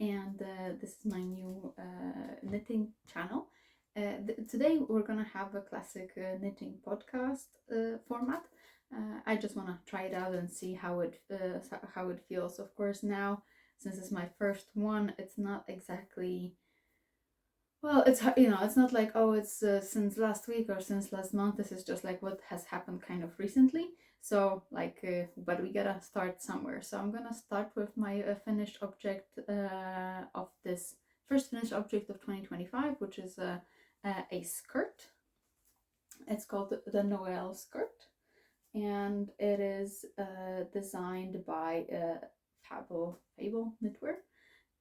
and this is my new knitting channel. Today we're gonna have a classic knitting podcast format. I just want to try it out and see how it feels. Of course, now since it's my first one, it's not exactly well. It's it's not like, oh, it's since last week or since last month. This is just like what has happened kind of recently. So like, but we gotta start somewhere. So I'm gonna start with my finished object of this first finished object of 2025, which is a skirt. It's called the Noelle skirt, and it is designed by Fabel Knitwear,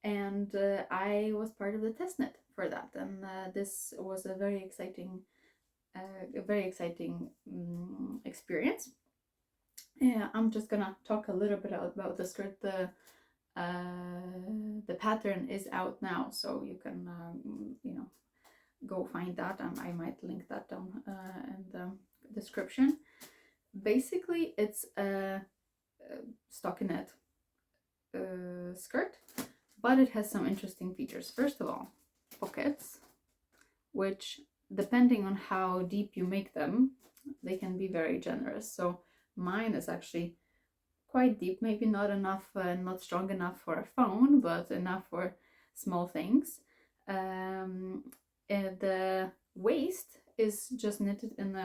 and I was part of the test knit for that, and this was a very exciting experience. Yeah, I'm just gonna talk a little bit about the skirt. The pattern is out now, so you can go find that, and I might link that down in the description. Basically, it's a stockinette skirt, but it has some interesting features. First of all, pockets, which depending on how deep you make them, they can be very generous. So mine is actually quite deep, maybe not enough, not strong enough for a phone, but enough for small things. The waist is just knitted in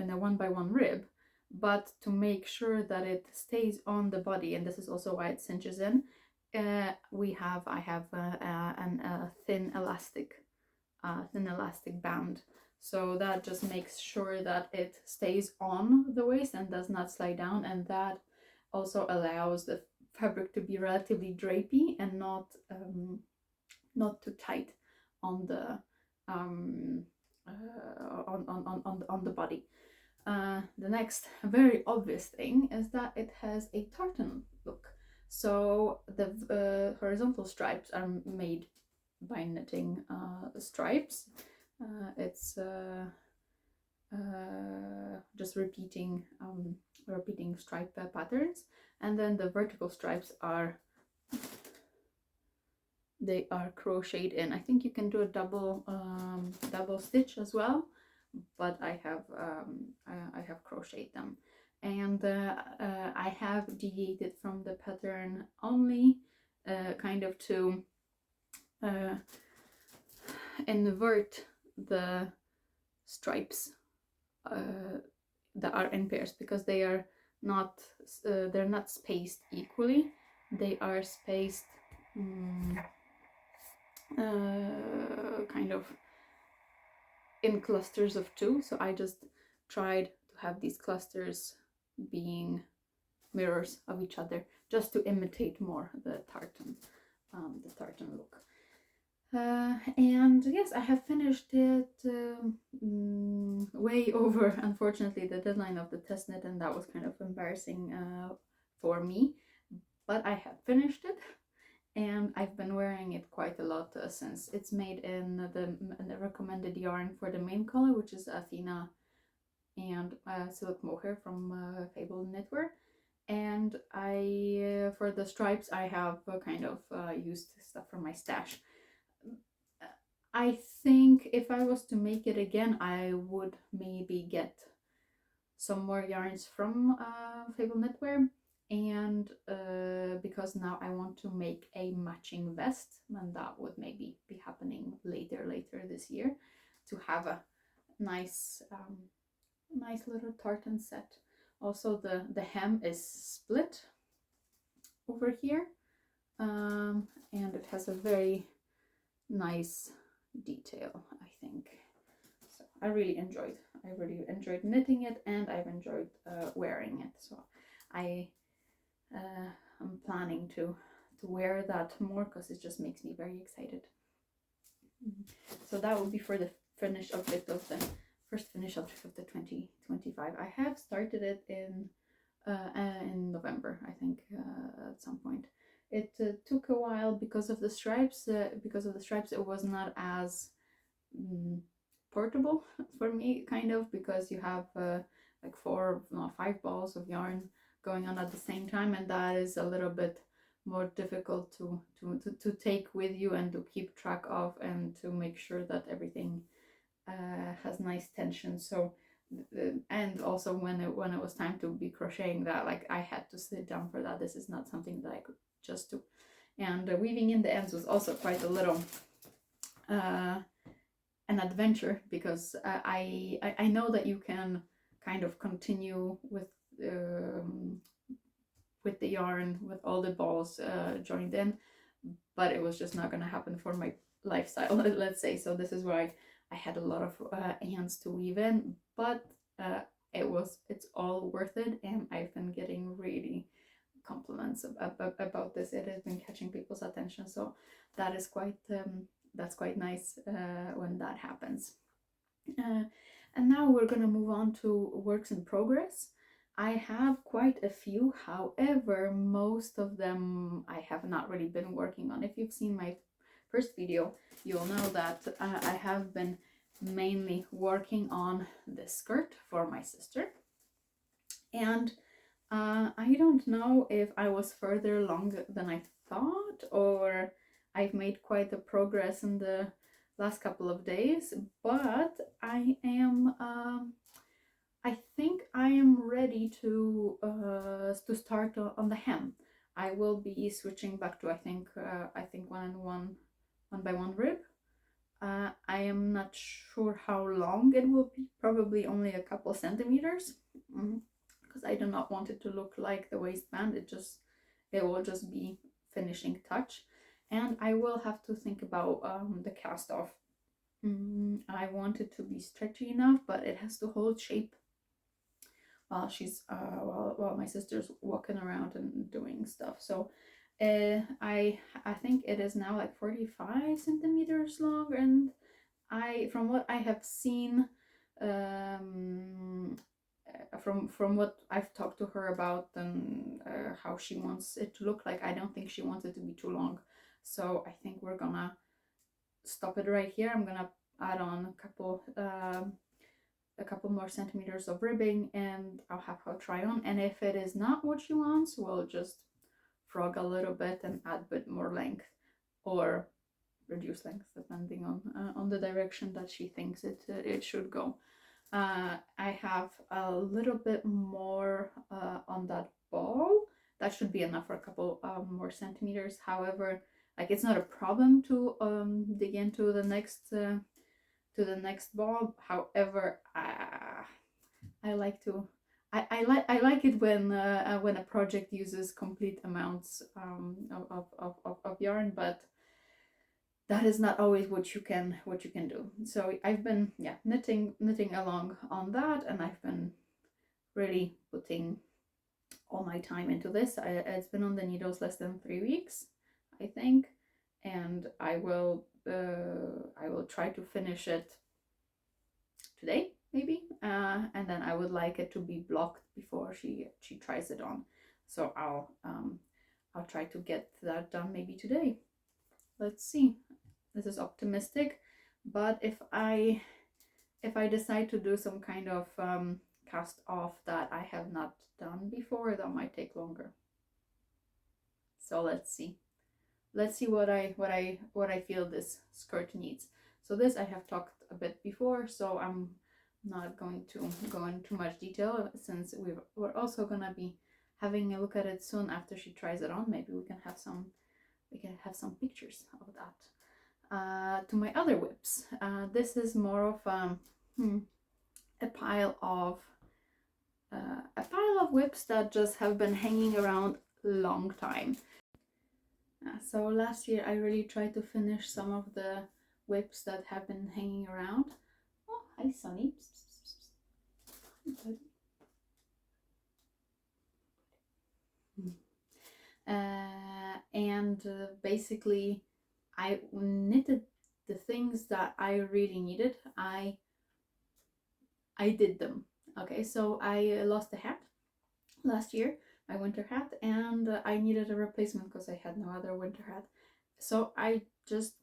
a 1 by 1 rib, but to make sure that it stays on the body, and this is also why it cinches in, I have a thin elastic band, so that just makes sure that it stays on the waist and does not slide down, and that also allows the fabric to be relatively drapey and not too tight on the on the body. The next very obvious thing is that it has a tartan look. So the horizontal stripes are made by knitting stripes. It's just repeating stripe patterns, and then the vertical stripes are crocheted in. I think you can do a double stitch as well, but I have crocheted them, and I have deviated from the pattern only kind of to invert the stripes that are in pairs, because they're not spaced equally. They are spaced kind of in clusters of 2. So I just tried to have these clusters being mirrors of each other, just to imitate more the tartan look. And yes, I have finished it way over, unfortunately, the deadline of the test knit, and that was kind of embarrassing for me. But I have finished it, and I've been wearing it quite a lot since. It's made in the recommended yarn for the main color, which is Athena and silk mohair from Fabel Knitwear. And I for the stripes, I have kind of used stuff from my stash. I think if I was to make it again, I would maybe get some more yarns from Fabel Knitwear, and because now I want to make a matching vest, and that would maybe be happening later this year, to have a nice little tartan set. Also, the hem is split over here, and it has a very nice detail, I think. So I really enjoyed knitting it, and I've enjoyed wearing it. So I'm planning to wear that more, because it just makes me very excited. So that would be for the finished object of the first finished object of the 2025. I have started it in November, I think, at some point. It took a while because of the stripes. It was not as portable for me, kind of, because you have like 5 balls of yarn going on at the same time, and that is a little bit more difficult to take with you and to keep track of, and to make sure that everything has nice tension. So and also when it was time to be crocheting that, like, I had to sit down for that. This is not something that I could just do. And weaving in the ends was also quite a little an adventure, because I know that you can kind of continue with the yarn with all the balls joined in, but it was just not going to happen for my lifestyle, let's say. So this is why I had a lot of ends to weave in, but it's all worth it, and I've been getting really compliments about this. It has been catching people's attention, so that is quite that's quite nice when that happens. And now we're gonna move on to works in progress. I have quite a few, however, most of them I have not really been working on. If you've seen my first video, you'll know that I have been mainly working on this skirt for my sister. And I don't know if I was further along than I thought, or I've made quite a progress in the last couple of days, but I am I think I am ready to start on the hem. I will be switching back to I think 1 by 1 rib. I am not sure how long it will be, probably only a couple centimeters, because I do not want it to look like the waistband. It will just be finishing touch, and I will have to think about the cast off. I want it to be stretchy enough, but it has to hold shape while she's while my sister's walking around and doing stuff. So I think it is now like 45 centimeters long, and from what I have seen, from what I've talked to her about and how she wants it to look like, I don't think she wants it to be too long. So I think we're gonna stop it right here. I'm gonna add on a couple more centimeters of ribbing, and I'll have her try on. And if it is not what she wants, we'll just frog a little bit and add a bit more length, or reduce length, depending on the direction that she thinks it should go. I have a little bit more on that ball. That should be enough for a couple more centimeters. However, like, it's not a problem to dig into the next ball. However, I like it when a project uses complete amounts of yarn, but that is not always what you can do. So I've been knitting along on that, and I've been really putting all my time into this. It's been on the needles less than 3 weeks, I think, and I will try to finish it today, maybe, and then I would like it to be blocked before she tries it on. So I'll try to get that done maybe today. Let's see. This is optimistic, but if I decide to do some kind of cast off that I have not done before, that might take longer. So let's see what I feel this skirt needs. So this I have talked a bit before, so I'm not going to go into much detail, since we're also gonna be having a look at it soon after she tries it on. Maybe we can have some pictures of that. To my other whips, this is more of a pile of whips that just have been hanging around a long time. So last year I really tried to finish some of the whips that have been hanging around. Oh, hi Sonny. And basically I knitted the things that I really needed. I did them. Okay, so I lost a hat last year, my winter hat, and I needed a replacement because I had no other winter hat. So I just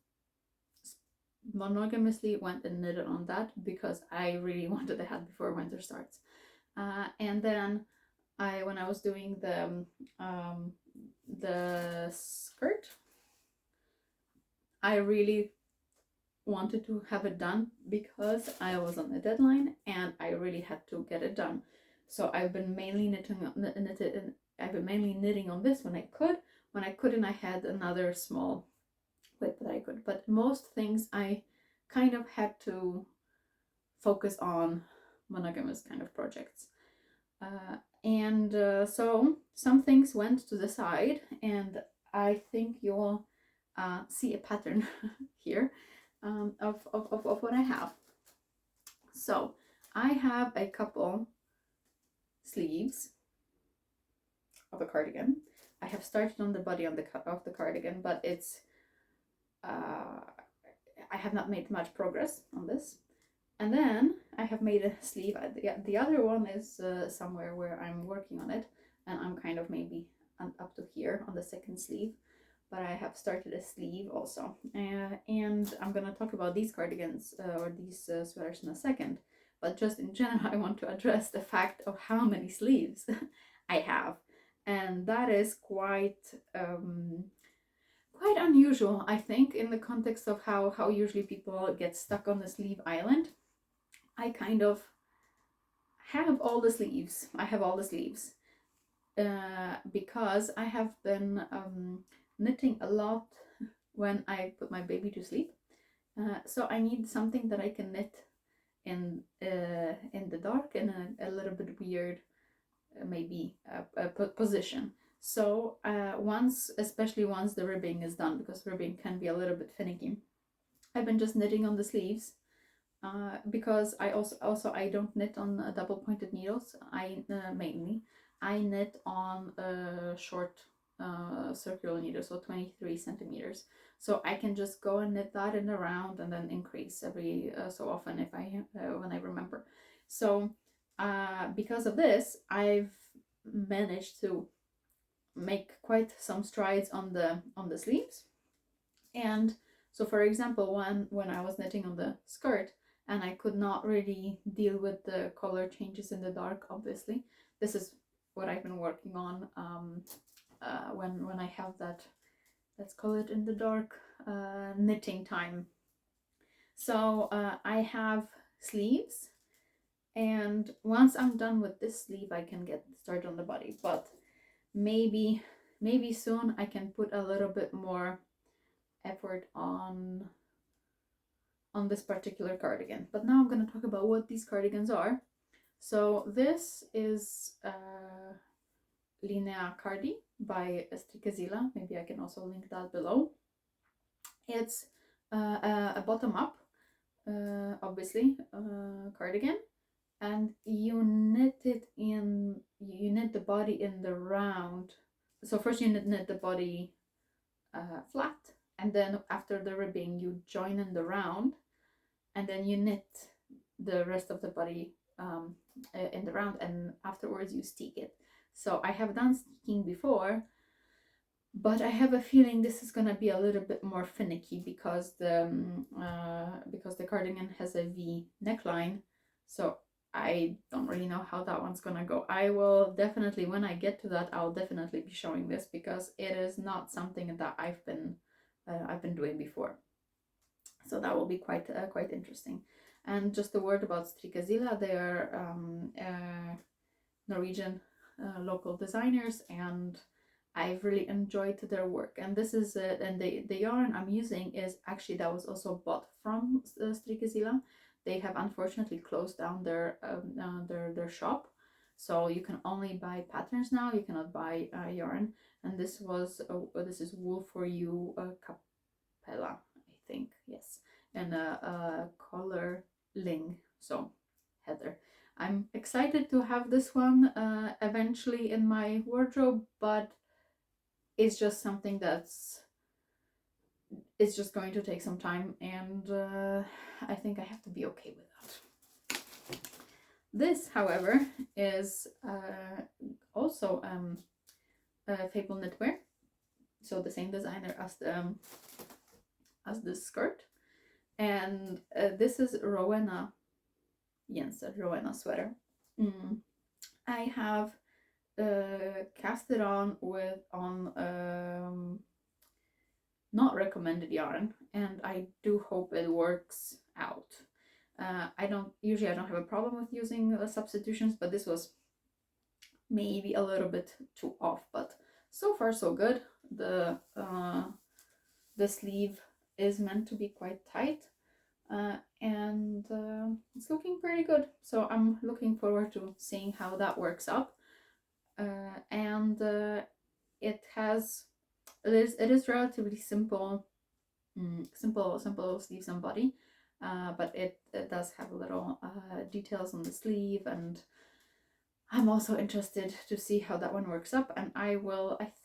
monogamously went and knitted on that because I really wanted a hat before winter starts. And then when I was doing the the skirt, I really wanted to have it done because I was on a deadline and I really had to get it done. So I've been mainly knitting on this when I could. When I couldn't, I had another small width that I could. But most things I kind of had to focus on monogamous kind of projects. So some things went to the side, and I think you'll see a pattern here of what I have. So I have a couple sleeves of a cardigan. I have started on the body of the cardigan, but it's I have not made much progress on this. And then I have made a sleeve. The other one is somewhere where I'm working on it, and I'm kind of maybe up to here on the second sleeve. But I have started a sleeve also. And I'm gonna talk about these cardigans or these sweaters in a second. But just in general, I want to address the fact of how many sleeves I have. And that is quite unusual, I think, in the context of how usually people get stuck on the sleeve island. I kind of have all the sleeves. I have all the sleeves because I have been knitting a lot when I put my baby to sleep. So I need something that I can knit in the dark in a little bit weird, maybe position. So especially once the ribbing is done, because ribbing can be a little bit finicky, I've been just knitting on the sleeves. Because I also I don't knit on double pointed needles. I mainly I knit on a short circular needle, so 23 centimeters. So I can just go and knit that in a round and then increase every so often if I when I remember. So because of this, I've managed to make quite some strides on the sleeves. And so, for example, when I was knitting on the skirt, and I could not really deal with the color changes in the dark, obviously. This is what I've been working on when I have that, let's call it in the dark, knitting time. So I have sleeves, and once I'm done with this sleeve, I can get started on the body. But maybe soon I can put a little bit more effort on this particular cardigan. But now I'm going to talk about what these cardigans are. So this is Linnea Cardi by Strikkezilla. Maybe I can also link that below. It's a bottom up, obviously, cardigan, and you knit the body in the round. So first you knit the body flat, and then after the ribbing you join in the round, and then you knit the rest of the body in the round, and afterwards you steek it. So I have done steeking before, but I have a feeling this is gonna be a little bit more finicky because the cardigan has a V neckline. So I don't really know how that one's gonna go. I will definitely, when I get to that, I'll definitely be showing this because it is not something that I've been doing before. So that will be quite interesting. And just a word about Strikkezilla. They are Norwegian local designers, and I've really enjoyed their work. And this is and the yarn I'm using is actually that was also bought from Strikkezilla. They have unfortunately closed down their shop, so you can only buy patterns now. You cannot buy yarn. And this is Wool for You Capella, I think, yes, and a color Ling, so heather. I'm excited to have this one eventually in my wardrobe, but it's just something it's just going to take some time, and I think I have to be okay with that. This, however, is also Fabel Knitwear, so the same designer as the skirt, and this is Rowena Rowena sweater. I have cast it on not recommended yarn, and I do hope it works out. I don't have a problem with using substitutions, but this was maybe a little bit too off, but so far so good. The sleeve is meant to be quite tight, and it's looking pretty good. So I'm looking forward to seeing how that works out. And it is relatively simple, simple sleeves and body, but it does have little details on the sleeve, and I'm also interested to see how that one works up. And I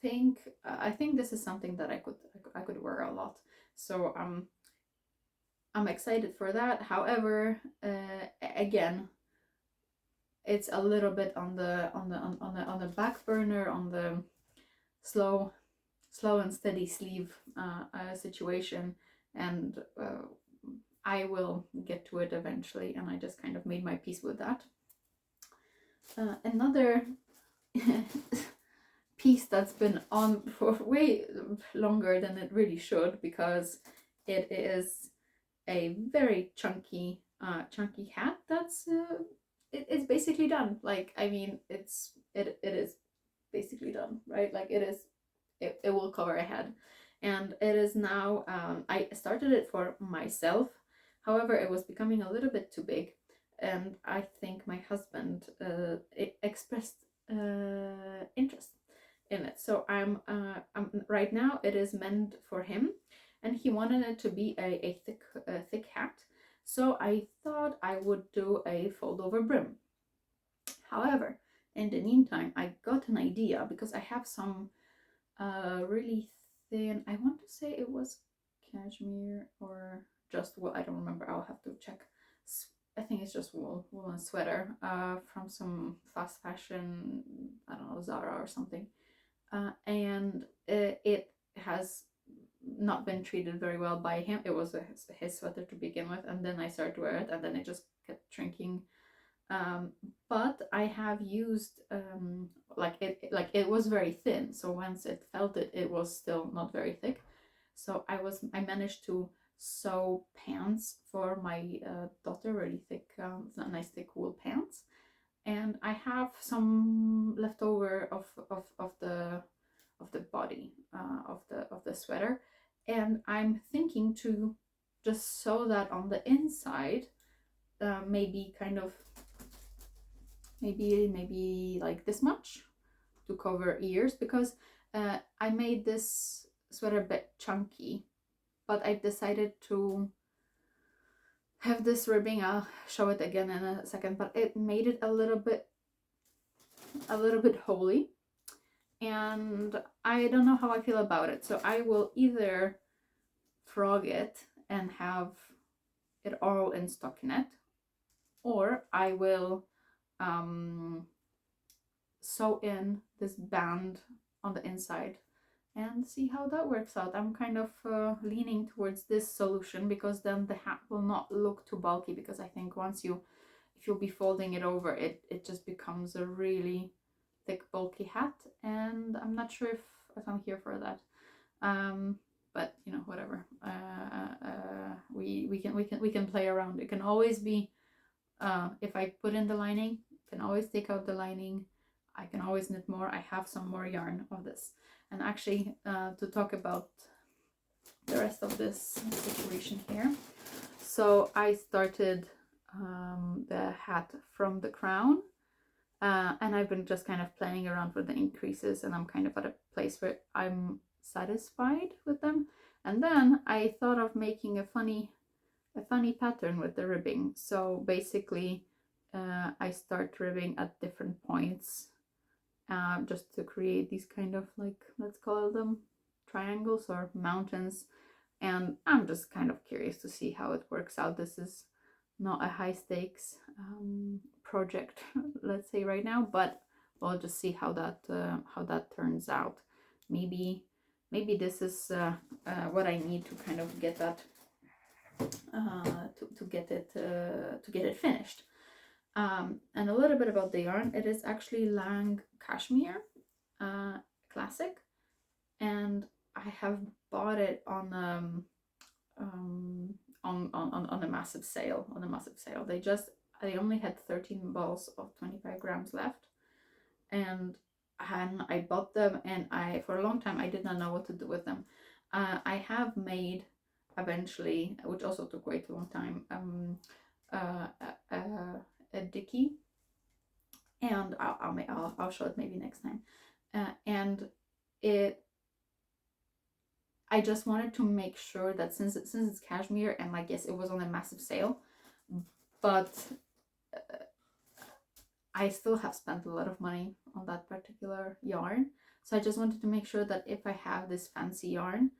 think this is something that I could wear a lot. So I'm excited for that. However, again, it's a little bit on the back burner, on the slow and steady sleeve situation, and I will get to it eventually, and I just kind of made my peace with that. Another piece that's been on for way longer than it really should, because it is a very chunky hat that's it's basically done. Like, I mean, it is basically done, right? Like, it will cover a head, and it is now I started it for myself. However, it was becoming a little bit too big, and I think my husband expressed interest in it. So I'm right now it is meant for him, and he wanted it to be a thick hat. So I thought I would do a fold over brim. However, in the meantime, I got an idea, because I have some really thin, I want to say it was cashmere or just wool, I don't remember, I'll have to check. I think it's just woolen sweater from some fast fashion, I don't know, Zara or something, and it has not been treated very well by him. It was his sweater to begin with, and then I started to wear it, and then it just kept shrinking. But I have used like it was very thin, so once it felt it, it was still not very thick. So I managed to sew pants for my daughter, really thick, nice thick wool pants, and I have some leftover of the body of the sweater, and I'm thinking to just sew that on the inside, maybe kind of maybe like this much to cover ears, because I made this sweater a bit chunky, but I decided to have this ribbing. I'll show it again in a second, but it made it a little bit holy, and I don't know how I feel about it. So I will either frog it and have it all in stockinette, or I will sew in this band on the inside and see how that works out. I'm kind of leaning towards this solution, because then the hat will not look too bulky, because I think if you'll be folding it over, it just becomes a really thick, bulky hat, and I'm not sure if I'm here for that. But you know, whatever. We can play around. It can always be, if I put in the lining, I can always take out the lining. I can always knit more. I have some more yarn of this. And actually, to talk about the rest of this situation here. So I started the hat from the crown, and I've been just kind of playing around with the increases, and I'm kind of at a place where I'm satisfied with them. And then I thought of making a funny pattern with the ribbing. So basically, I start ribbing at different points, just to create these kind of, like, let's call them triangles or mountains. And I'm just kind of curious to see how it works out. This is not a high stakes project, let's say, right now, but we'll just see how that turns out. Maybe this is what I need to kind of get that to get it finished. And a little bit about the yarn. It is actually Lang Cashmere Classic, and I have bought it on on a massive sale. They only had 13 balls of 25 grams left, and I bought them, and I for a long time I did not know what to do with them. I have made eventually, which also took way too long time, uh, a, a dicky, and I'll show it maybe next time. And it I just wanted to make sure that since it's cashmere, and like, yes, it was on a massive sale, but I still have spent a lot of money on that particular yarn. So I just wanted to make sure that if I have this fancy yarn,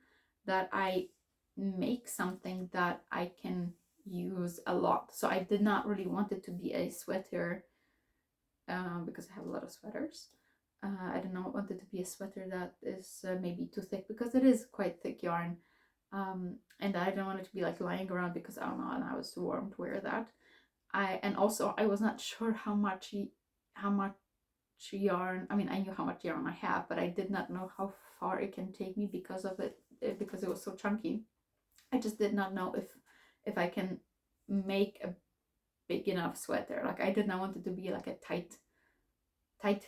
that I make something that I can use a lot. So I did not really want it to be a sweater, because I have a lot of sweaters. I did not want it to be a sweater that is maybe too thick, because it is quite thick yarn. And I don't want it to be like lying around, because I don't know, and I was too warm to wear that. And also I was not sure how much yarn. I mean, I knew how much yarn I have, but I did not know how far it can take me because of it, because it was so chunky. I just did not know if I can make a big enough sweater. Like, I did not want it to be like a tight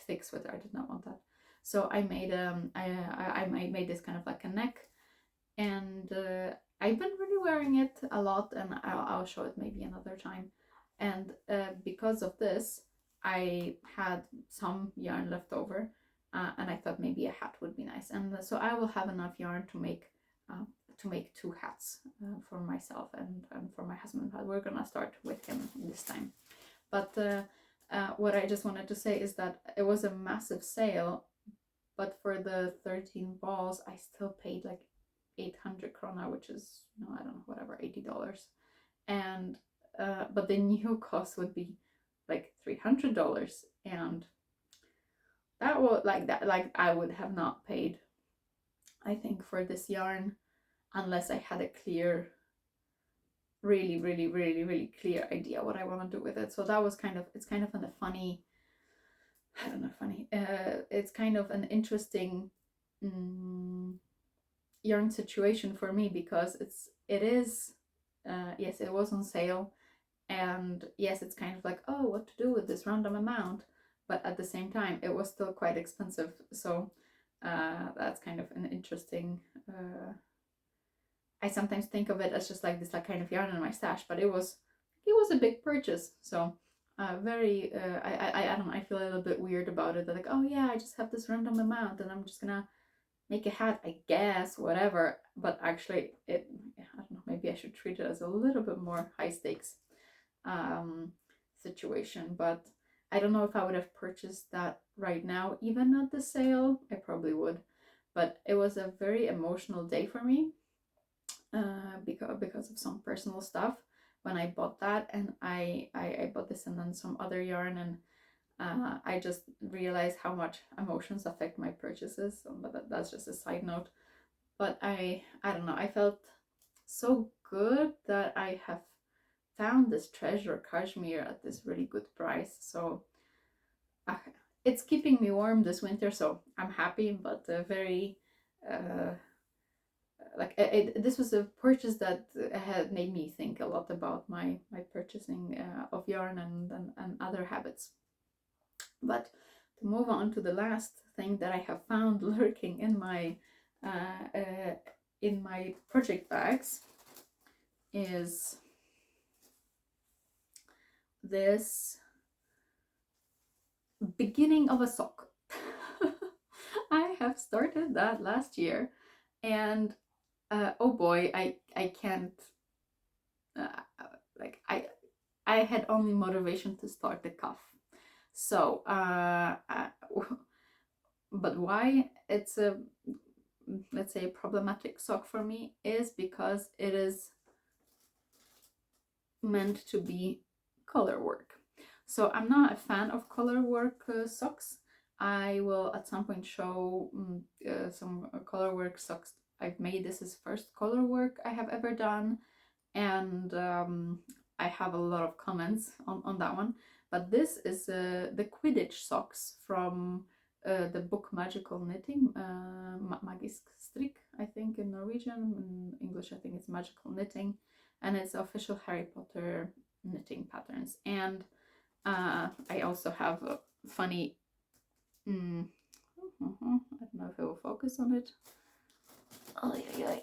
thick sweater. I did not want that. So I made I made this kind of like a neck, and I've been really wearing it a lot, and I'll show it maybe another time. And because of this, I had some yarn left over, and I thought maybe a hat would be nice. And so I will have enough yarn to make 2 hats for myself and for my husband. But we're gonna start with him this time. But what I just wanted to say is that it was a massive sale, but for the 13 balls, I still paid like 800 krona, which is, no, I don't know, whatever, $80. And but the new cost would be like $300, and that was like I would have not paid, I think, for this yarn unless I had a clear, really, really, really, really clear idea what I want to do with it. So that was it's kind of a funny, I don't know, funny. It's kind of an interesting yarn situation for me, because it is, yes, it was on sale, and yes, it's kind of like, oh, what to do with this random amount, but at the same time it was still quite expensive. So that's kind of an interesting, I sometimes think of it as just like this like kind of yarn in my stash, but it was a big purchase. So very I don't know, I feel a little bit weird about it, that like, oh yeah, I just have this random amount and I'm just gonna make a hat, I guess, whatever. But actually I don't know, maybe I should treat it as a little bit more high stakes situation. But I don't know if I would have purchased that right now, even at the sale. I probably would, but it was a very emotional day for me, because of some personal stuff when I bought that. And I bought this and then some other yarn, and I just realized how much emotions affect my purchases. But that's just a side note. But I don't know, I felt so good that I have found this treasure cashmere at this really good price. So it's keeping me warm this winter, so I'm happy. But very this was a purchase that had made me think a lot about my purchasing of yarn and other habits. But to move on to the last thing that I have found lurking in my project bags is this beginning of a sock. I have started that last year, and oh boy, I can't, like I had only motivation to start the cuff. So but why it's a, let's say, problematic sock for me is because it is meant to be color work. So I'm not a fan of color work socks. I will at some point show some color work socks I've made. This is first color work I have ever done, and I have a lot of comments on that one. but this is the Quidditch socks from the book Magical Knitting, Magisk Strik, I think in Norwegian. In English, I think it's Magical Knitting, and it's official Harry Potter knitting patterns. And I also have a funny. I don't know if it will focus on it. Oh yeah.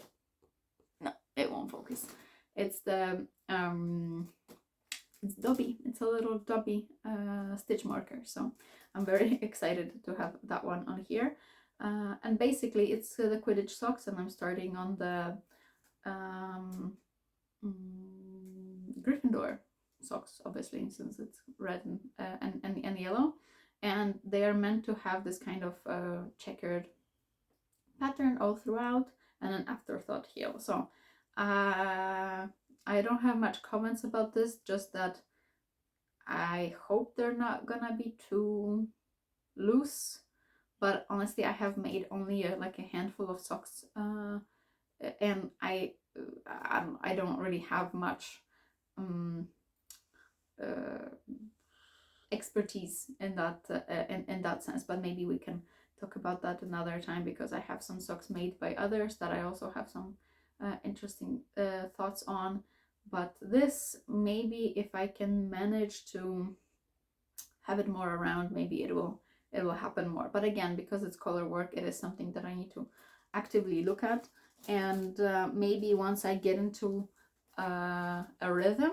No, it won't focus. It's the it's Dobby. It's a little Dobby stitch marker. So I'm very excited to have that one on here. And basically it's the Quidditch socks, and I'm starting on the Gryffindor socks, obviously, since it's red and yellow. And they are meant to have this kind of checkered pattern all throughout, and an afterthought heel. So I don't have much comments about this, just that I hope they're not gonna be too loose. But honestly, I have made only like a handful of socks, and I don't really have much expertise in that in that sense. But maybe we can talk about that another time, because I have some socks made by others that I also have some interesting thoughts on. But this, maybe if I can manage to have it more around, maybe it will happen more. But again, because it's color work, it is something that I need to actively look at. And maybe once I get into a rhythm,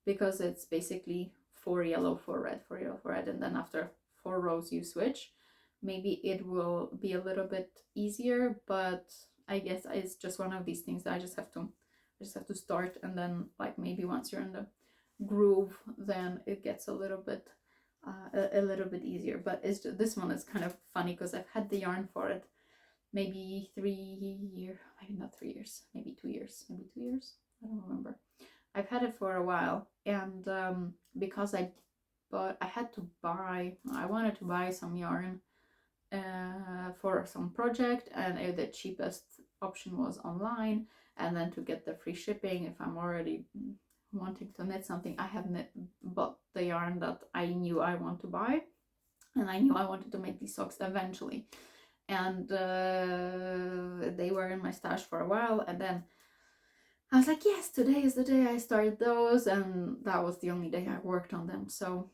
because it's basically 4 yellow, 4 red, 4 yellow, 4 red, and then after 4 rows you switch, maybe it will be a little bit easier. But I guess it's just one of these things that I just have to start, and then like maybe once you're in the groove, then it gets a little bit easier. But it's just, this one is kind of funny because I've had the yarn for it maybe 3 years, maybe not 3 years, maybe 2 years, I don't remember. I've had it for a while, and because I wanted to buy some yarn for some project, and the cheapest option was online, and then to get the free shipping, if I'm already wanting to knit something, I have bought the yarn that I knew I want to buy, and I knew I wanted to make these socks eventually. And they were in my stash for a while, and then I was like, yes, today is the day I started those, and that was the only day I worked on them. So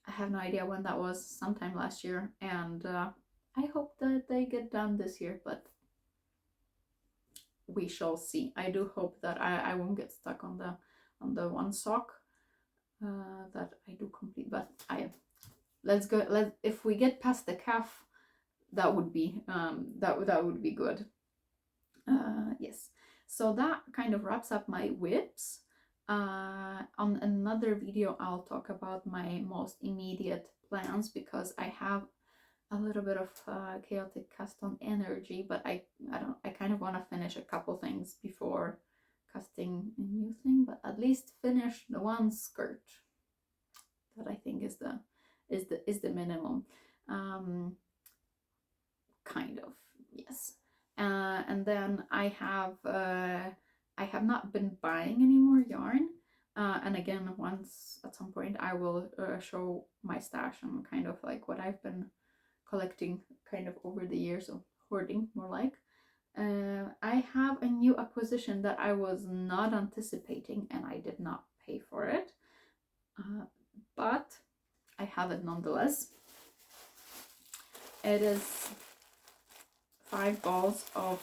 I have no idea when that was, sometime last year, and I hope that they get done this year, but we shall see. I do hope that I won't get stuck on the one sock that I do complete. But if we get past the calf, that would be that would be good. Yes. So that kind of wraps up my whips. On another video, I'll talk about my most immediate plans, because I have a little bit of chaotic cast-on energy, but I kind of want to finish a couple things before casting a new thing, but at least finish the one skirt that I think is the minimum. Kind of, yes. And then I have not been buying any more yarn, and again, once at some point I will show my stash and kind of like what I've been collecting kind of over the years, of hoarding more like. I have a new acquisition that I was not anticipating, and I did not pay for it, but I have it nonetheless. It is 5 balls of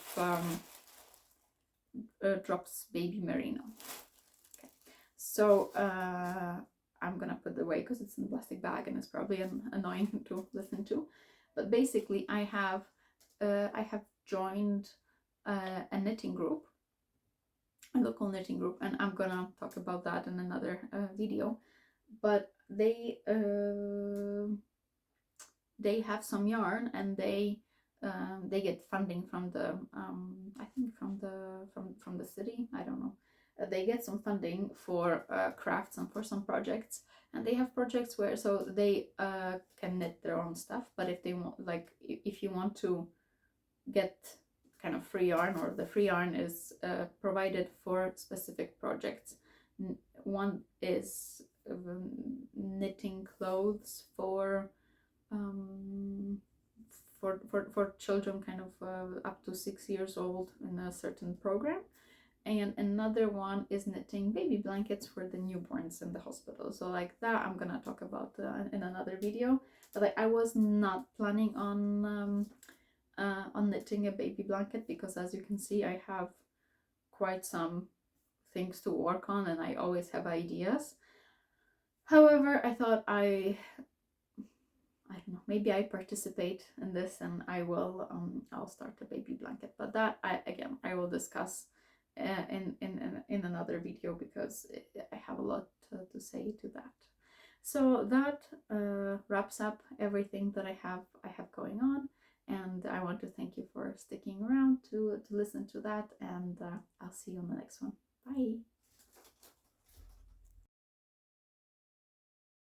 Drops Baby Merino. Okay. So I'm gonna put it away because it's in a plastic bag and it's probably annoying to listen to. But basically, I have joined a knitting group, a local knitting group, and I'm gonna talk about that in another video. But they have some yarn, and they get funding from the I think from the city. I don't know. They get some funding for crafts and for some projects, and they have projects where so they can knit their own stuff. But if they want, like, if you want to get kind of free yarn, or the free yarn is provided for specific projects. One is knitting clothes for children kind of up to 6 years old in a certain program, and another one is knitting baby blankets for the newborns in the hospital. So like that I'm gonna talk about in another video. But like, I was not planning on knitting a baby blanket, because as you can see I have quite some things to work on and I always have ideas. However, I thought I don't know, maybe I participate in this and I'll start a baby blanket. But that I will discuss in another video, because I have a lot to say to that. So that wraps up everything that I have going on, and I want to thank you for sticking around to listen to that, and I'll see you on the next one. Bye.